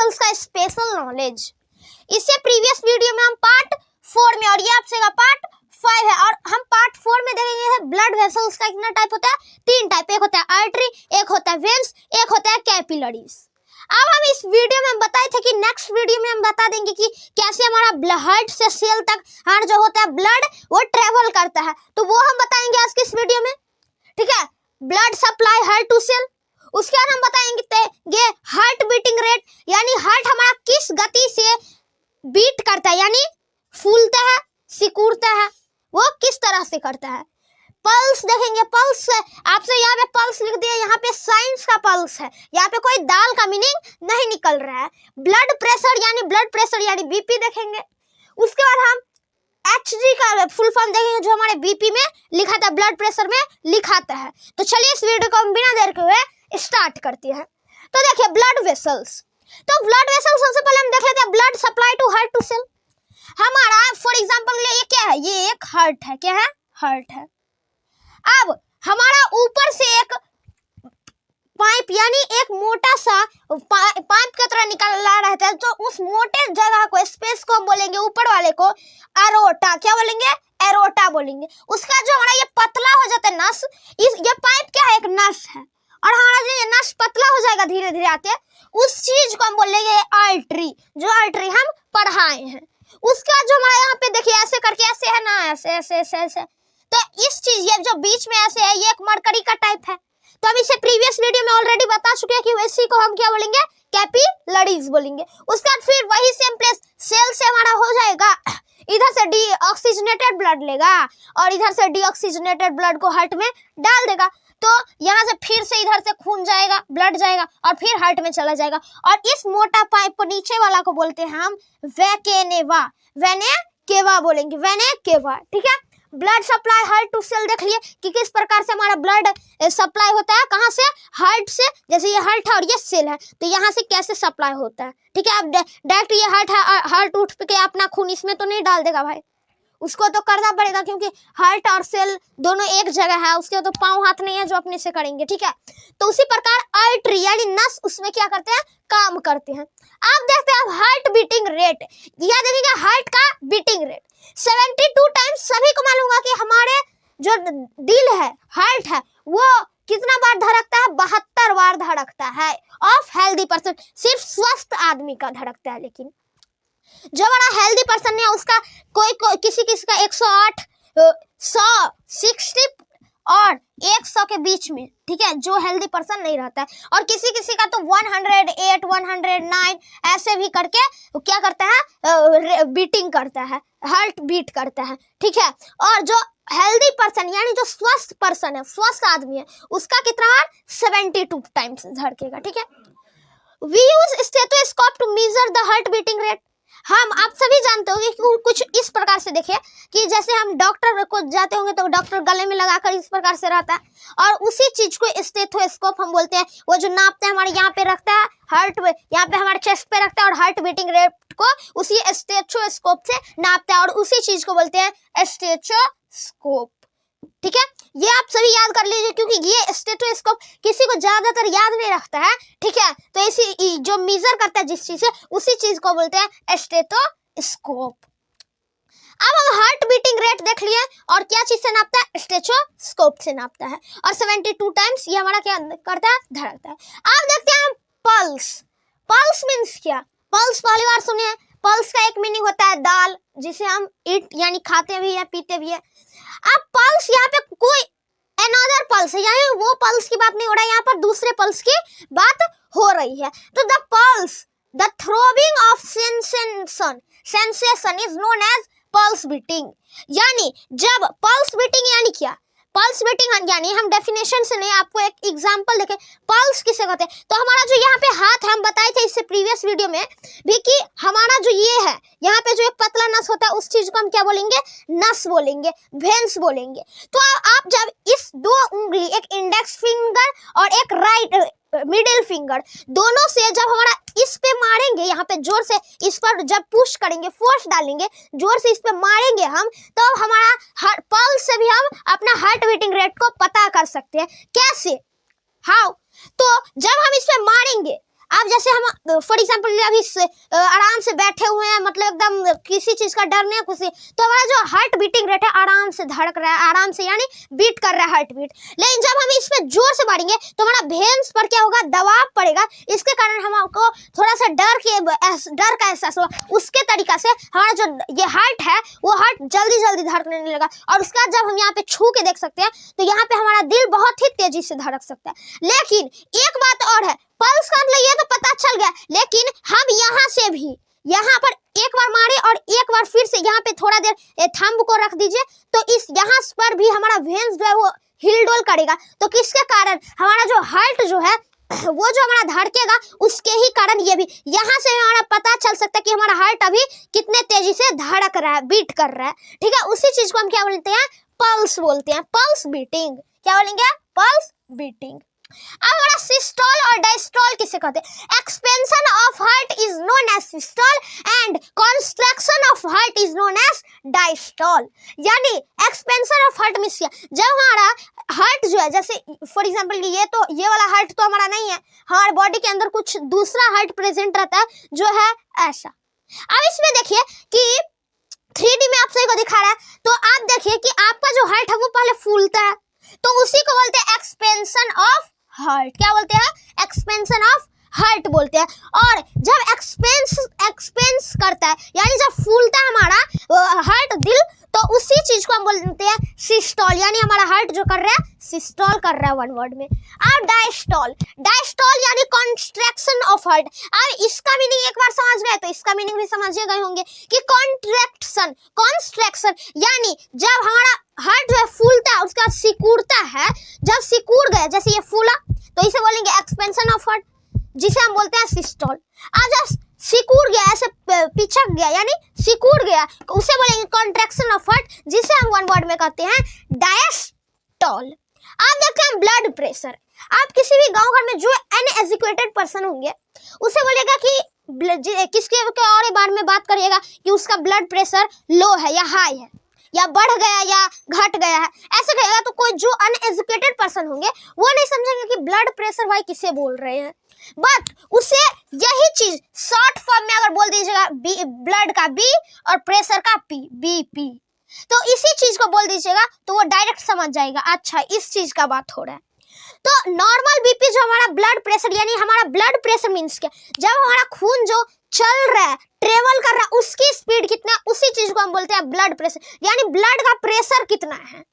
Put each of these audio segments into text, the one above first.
Vessels का special knowledge. इससे previous video में हम पार्ट 4 में, और ये आपसे पार्ट 5 है, और हम पार्ट 4 में देखेंगे ब्लड वेसल्स का कितना टाइप होता है, 3 टाइप। एक होता है आर्टरी, एक होता है वेन्स, एक होता है कैपिलरीज। अब हम इस वीडियो में हम बताए थे कि नेक्स्ट वीडियो में हम बता देंगे कि कैसे हमारा हार्ट से सेल तक हमारा जो होता है ब्लड वो ट्रेवल करता है, तो वो हम बताएंगे आज की इस वीडियो में, ठीक है। Blood supply heart to cell, उसके बाद हम बताएंगे हार्ट बीटिंग रेट, यानी हार्ट हमारा किस गति से बीट करता है, यानी फूलता है, सिकुड़ता है, वो किस तरह से करता है। पल्स देखेंगे, पल्स आपसे यहाँ पे पल्स लिख दिया, यहाँ पे साइंस का पल्स है, यहाँ पे कोई दाल का मीनिंग नहीं निकल रहा है। ब्लड प्रेशर यानी बीपी देखेंगे। उसके बाद हम HG का फुल फॉर्म देखेंगे, जो हमारे बीपी में लिखा था, ब्लड प्रेशर में लिखाता है। तो चलिए इस वीडियो को हम बिना देर के हुए स्टार्ट करते हैं। तो देखिए ब्लड वेसल्स, तो ब्लड वेसल्स सबसे पहले हम देख लेते हैं blood supply to heart to cell. हमारा फॉर एग्जांपल ये क्या है, ये एक हार्ट है, क्या है, हार्ट है। अब हमारा ऊपर से एक पाइप यानी एक मोटा सा पाइप की तरह निकला रहता है, तो उस मोटे जगह को, स्पेस को हम बोलेंगे, ऊपर वाले को एरोटा, क्या बोलेंगे, एरोटा बोलेंगे। उसका जो हमारा ये पतला हो जाता है नस, ये पाइप क्या है, एक नस है, और हमारा जो ये नस पतला हो जाएगा धीरे धीरे आते, उस चीज को हम बोलेंगे आर्टरी, जो आर्टरी हम पढ़ाए हैं। उसका जो हमारा यहाँ पे देखिए ऐसे करके, ऐसे है ना, ऐसे ऐसे ऐसे ऐसे, तो इस चीज ये जो बीच में ऐसे है, ये एक मरकरी का टाइप है। तो हम इसे प्रीवियस वीडियो में ऑलरेडी बता चुके हैं कि वैसी को हम क्या बोलेंगे, कैपिलरीज बोलेंगे। उसके बाद फिर वही सेम प्लेस सेल से हमारा हो जाएगा, इधर से डीऑक्सीजनेटेड ब्लड लेगा और इधर से डीऑक्सीजनेटेड ब्लड को हार्ट में डाल देगा, तो यहाँ से फिर से इधर से खून जाएगा, ब्लड जाएगा और फिर हार्ट में चला जाएगा। और इस मोटा पाइप को नीचे वाला को बोलते हैं हम वेनेकेवा, वेनेकेवा बोलेंगे, वेनेकेवा, ठीक है। Blood supply heart to cell देख लिए कि किस प्रकार से हमारा ब्लड सप्लाई होता है, कहाँ से, हार्ट से। जैसे ये हार्ट है और ये सेल है, तो यहाँ से कैसे सप्लाई होता है, ठीक है। अब डायरेक्ट ये हार्ट है, हार्ट उठ के अपना खून इसमें तो नहीं डाल देगा भाई, उसको तो करना पड़ेगा, क्योंकि हार्ट और सेल दोनों एक जगह है, उसके तो पाँव हाथ नहीं है जो अपने से करेंगे, ठीक है। तो उसी प्रकार आर्टरी यानी नस उसमें क्या करते हैं, काम करते हैं। आप देखते हैं हार्ट बीटिंग रेट, यह देखिएगा हार्ट का बीटिंग रेट 72 टाइम्स। सभी को मालूम होगा कि हमारे जो दिल है, हार्ट है, वो कितना बार धड़कता है, 72 बार धड़कता है ऑफ हेल्दी पर्सन, सिर्फ स्वस्थ आदमी का धड़कता है। लेकिन जो बड़ा हेल्दी पर्सन है उसका किसी का 108, 100, 60 और 100 के बीच में, ठीक है, जो हेल्दी पर्सन नहीं रहता है। और किसी का तो 108, 109 ऐसे भी करके क्या करता है, बीटिंग करता है, हार्ट बीट करता है, ठीक है। और जो हेल्दी पर्सन यानी जो स्वस्थ पर्सन है, स्वस्थ आदमी है, उसका कितना बार, 72 टाइम्स धड़केगा, ठीक है। We use stethoscope to measure the heart beating rate. आप सभी जानते होंगे कि कुछ इस प्रकार से देखिए कि जैसे हम डॉक्टर को जाते होंगे तो डॉक्टर गले में लगाकर इस प्रकार से रहता है, और उसी चीज को स्टेथोस्कोप हम बोलते हैं। वो जो नापते हैं, हमारे यहाँ पे रखता है हार्ट, यहाँ पे हमारे चेस्ट पे रखता है, और हार्ट बीटिंग रेट को उसी स्टेथोस्कोप से नापता है, और उसी चीज को बोलते हैं स्टेथोस्कोप, ठीक है। ये आप सभी याद कर लीजिए, क्योंकि ये स्टेथोस्कोप किसी को ज्यादातर याद नहीं रखता है, ठीक है। तो इसी जो मेजर करता है जिस चीज से, उसी चीज को बोलते हैं स्टेथोस्कोप। अब हम हार्ट बीटिंग रेट देख लिए, और क्या चीज से नापता है, स्टेथोस्कोप से नापता है, और 72 टाइम्स ये हमारा क्या करता है, धड़कता है। अब देखते हैं हम पल्स। पल्स मीन्स क्या, पल्स पहली बार सुने हैं। पल्स का एक मीनिंग होता है दाल, जिसे हम ईट यानी खाते भी है, पीते भी है। अब पल्स यहाँ पे कोई अनदर पल्स है, यानी वो पल्स की बात नहीं हो रहा है, यहाँ पर दूसरे पल्स की बात हो रही है। तो the pulse, the throbbing of sensation is known as pulse beating. यानी जब पल्स बीटिंग यानी क्या, पल्स बीटिंग यानी हम डेफिनेशन से नहीं, आपको एक एग्जांपल देखें, पल्स किसे कहते हैं। तो हमारा जो यहाँ पे हाथ है, हम बताए थे इससे प्रीवियस वीडियो में भी कि हमारा जो ये है, यहाँ पे जो एक पतला नस होता है, उस चीज को हम क्या बोलेंगे, नस बोलेंगे, वेन्स बोलेंगे। तो आप जब इस 2 उंगली, एक इंडेक्स फिंगर और एक राइट मिडिल फिंगर, दोनों से जब हमारा इस पे मारेंगे, यहाँ पे जोर से इस पर जब पुश करेंगे, फोर्स डालेंगे, जोर से इस पे मारेंगे हम, तो हमारा पल्स से भी हम अपना हार्ट बीटिंग रेट को पता कर सकते हैं। कैसे, हाउ, तो जब हम इस पे मारेंगे, आप जैसे हम फॉर एग्जाम्पल अभी आराम से बैठे हुए हैं, मतलब एकदम किसी चीज का डर नहीं है, खुशी, तो हमारा जो हार्ट बीटिंग रेट है आराम से धड़क रहा है, आराम से यानी बीट कर रहा है हार्ट बीट। लेकिन जब हम इसमें जोर से मारेंगे तो हमारा वेन्स पर क्या होगा, दबाव पड़ेगा, इसके कारण हमको थोड़ा सा डर का एहसास होगा। उसके तरीका से हमारा जो ये हार्ट है वो हार्ट जल्दी जल्दी धड़कने लगेगा, और उसके बाद जब हम यहाँ पे छू के देख सकते हैं तो यहाँ पे हमारा दिल बहुत ही तेजी से धड़क सकता है। लेकिन एक बात और है, पल्स का मतलब ये तो पता चल गया, लेकिन हम यहाँ से भी यहाँ पर एक बार मारे और एक बार फिर से यहाँ पे थोड़ा देर थंब को रख दीजिए, तो इस यहाँ पर भी हमारा वेन्स जो है वो हिलडोल करेगा। तो किसके कारण हमारा जो हार्ट जो है वो जो हमारा धड़केगा, उसके ही कारण ये भी यहाँ से हमारा पता चल सकता है कि हमारा हार्ट अभी कितने तेजी से धड़क रहा है, बीट कर रहा है। ठीक है, उसी चीज को हम क्या बोलते हैं, पल्स बोलते हैं, पल्स बीटिंग। क्या बोलेंगे, पल्स बीटिंग। अब हमारा सिस्टोल और डायस्टोल किसे कहते हैं? Expansion of heart is known as systole and construction of heart is known as diastole. यानी एक्सपेंशन ऑफ हार्ट मींस जब हमारा हार्ट जो है, जैसे फॉर एग्जांपल ये वाला हार्ट तो हमारा नहीं है, हमारे बॉडी के अंदर कुछ दूसरा हार्ट प्रेजेंट रहता है जो है ऐसा। अब इसमें देखिए कि 3D में आप सही को दिखा रहा है, तो आप देखिए कि आपका जो हार्ट है वो पहले फूलता है, तो उसी को बोलते हैं एक्सपेंशन ऑफ हार्ट। क्या बोलते हैं, एक्सपेंशन ऑफ हार्ट बोलते हैं। और जब एक्सपेंस करता है यानी जब फूलता है हमारा हार्ट, दिल, तो उसी चीज को हम बोलते हैं सिस्टोल, यानी हमारा हार्ट जो कर रहा है सिस्टोल कर रहा है वन वर्ड में। अब डायस्टोल, डायस्टोल यानी कॉन्ट्रैक्शन ऑफ हार्ट। अब इसका मीनिंग एक बार समझ गए तो इसका मीनिंग भी समझ गए होंगे कि कॉन्ट्रैक्शन यानी जब हमारा हार्ट जो है फूलता है, उसका सिकुड़ता है, जब सिकुड़ गया, जैसे ये फूला, तो इसे बोलेंगे एक्सपेंशन ऑफ हार्ट, जिसे हम बोलते हैं सिस्टोल। आज जब सिकुड़ गया, ऐसे पिचक गया यानी सिकुड़ गया, उसे बोलेंगे कॉन्ट्रैक्शन ऑफ हार्ट, जिसे हम वन वर्ड में कहते हैं डायस्टोल। आप देखते हैं ब्लड प्रेशर। आप किसी भी गांव घर में जो अनएजुकेटेड पर्सन होंगे उसे बोलेगा कि किसके और बारे में बात करिएगा कि उसका ब्लड प्रेशर लो है या हाई है या बढ़ गया या घट गया है, ऐसे कहेगा, तो कोई जो अनएजुकेटेड पर्सन होंगे वो नहीं समझेंगे कि ब्लड प्रेशर भाई किसे बोल रहे हैं। बट उसे यही चीज शॉर्ट फॉर्म में अगर बोल दीजिएगा ब्लड का बी और प्रेशर का पी, बीपी, तो इसी चीज को बोल दीजिएगा तो वो डायरेक्ट समझ जाएगा, अच्छा इस चीज का बात हो रहा है। तो नॉर्मल बीपी जो हमारा ब्लड प्रेशर, यानी हमारा ब्लड प्रेशर मीन्स क्या, जब हमारा खून जो चल रहा है, ट्रेवल कर रहा है, उसकी स्पीड कितना, उसी चीज को हम बोलते हैं ब्लड प्रेशर, यानी ब्लड का प्रेशर कितना है।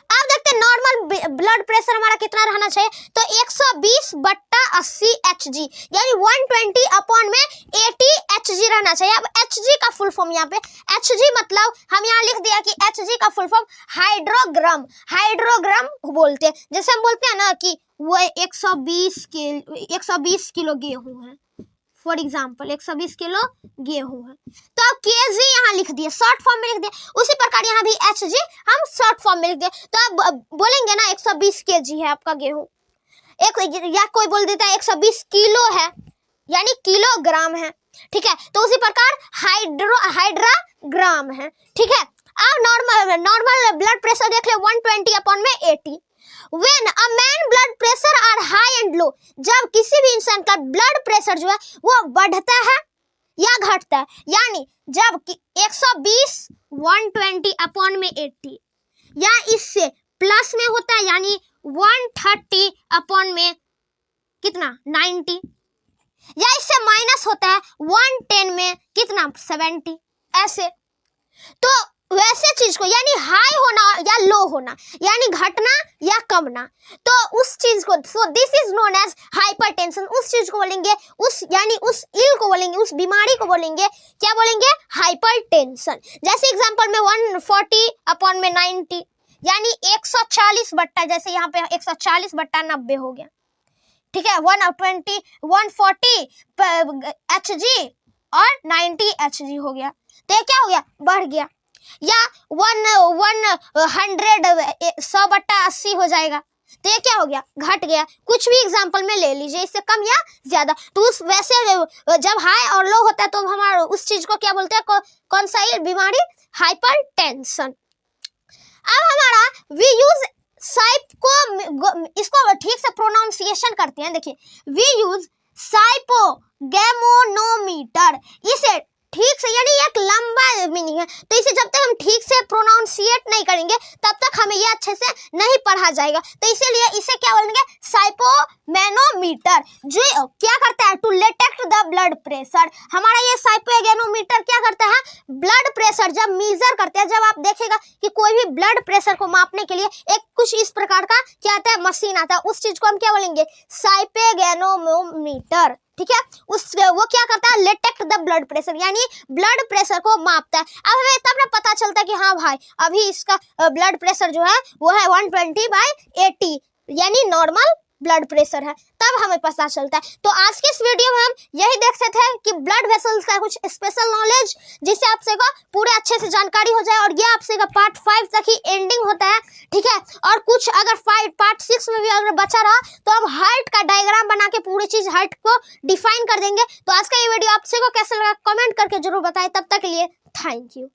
अब देखते हैं नॉर्मल ब्लड प्रेशर हमारा कितना रहना चाहिए, तो 120/80 Hg, यानी 120/80 Hg रहना चाहिए। अब Hg का फुल फॉर्म यहाँ पे, Hg मतलब हम यहाँ लिख दिया कि Hg का फुल फॉर्म हाइड्रोग्राम बोलते हैं। जैसे हम बोलते हैं ना कि वो 120 किलो गेहूं है, फॉर एग्जाम्पल 120 किलो गेहूं है, तो अब केजी यहाँ लिख दिए, शॉर्ट फॉर्म में लिख दिए। उसी प्रकार यहाँ भी Hg हम शॉर्ट फॉर्म में लिख दिए, तो आप बोलेंगे ना 120 kg है आपका गेहूं, या कोई बोल देता है 120 किलो है, यानी किलोग्राम है। ठीक है, तो उसी प्रकार हाइड्राग्राम है। ठीक है, अब नॉर्मल ब्लड प्रेशर देख ले 120/80। When a man blood pressure are high and low, जब किसी भी इंसान का ब्लड प्रेशर जो है वो बढ़ता है या घटता है, यानी जब 120 120/80 या इससे प्लस में होता है, यानी 130 कितना 90, या इससे माइनस होता है 110 में कितना 70, ऐसे। तो वैसे चीज को यानी हाई होना या लो होना, यानी घटना या कमना, तो उस चीज को, so this is known as hypertension. उस चीज को बोलेंगे, यानी उस इल को बोलेंगे, उस बीमारी को बोलेंगे, क्या बोलेंगे, हाइपरटेंशन। जैसे एग्जांपल में 140/90, यानी 140 जैसे यहाँ पे 140/90 हो गया। ठीक है, 140 Hg और 90 Hg हो गया, तो ये क्या हो गया, बढ़ गया। या 100/80 हो जाएगा, तो ये क्या हो गया, घट गया। कुछ भी एग्जांपल में ले लीजिए, इससे कम या ज्यादा। तो उस वैसे जब हाई और लो होता है तो हमारा उस चीज को क्या बोलते हैं, कौन सा ये बीमारी, हाइपरटेंशन। अब हमारा वी यूज साइप को, इसको ठीक से प्रोनाउंसिएशन करते हैं। देखिए, वी यूज साइपोगैमोनोमीटर। इसे ठीक से, यानी एक लंबा मीनिंग है, तो इसे जब तक हम ठीक से प्रोनाउंसिएट नहीं करेंगे तब तक हमें ये अच्छे से नहीं पढ़ा जाएगा। तो इसीलिए इसे क्या बोलेंगे, साइपोमैनोमीटर। जो क्या करता है, to detect the blood pressure. हमारा ये साइपोगैमोमीटर क्या करता है, ब्लड प्रेशर जब मेजर करते हैं, जब आप देखेगा कि कोई भी ब्लड प्रेशर को मापने के लिए एक कुछ इस प्रकार का क्या आता है, मशीन आता है, उस चीज को हम क्या बोलेंगे, साइपोगैमोमीटर। ठीक है, वो क्या करता है, डिटेक्ट द ब्लड प्रेशर, यानी ब्लड प्रेशर को मापता है। अब हमें तब ना पता चलता है कि हाँ भाई अभी इसका ब्लड प्रेशर जो है वो है 120/80, यानी नॉर्मल ब्लड प्रेशर है, तब हमें पता चलता है। तो आज के इस वीडियो में हम यही देख सकते हैं कि ब्लड वेसल्स का कुछ स्पेशल नॉलेज, जिससे आपसे को पूरे अच्छे से जानकारी हो जाए, और ये आपसे का पार्ट 5 तक ही एंडिंग होता है। ठीक है, और कुछ अगर पार्ट 6 में भी अगर बचा रहा तो हम हार्ट का डायग्राम बना के पूरी चीज हार्ट को डिफाइन कर देंगे। तो आज का ये वीडियो आपसे को कैसा लगा कमेंट करके जरूर बताएं। तब तक के लिए थैंक यू।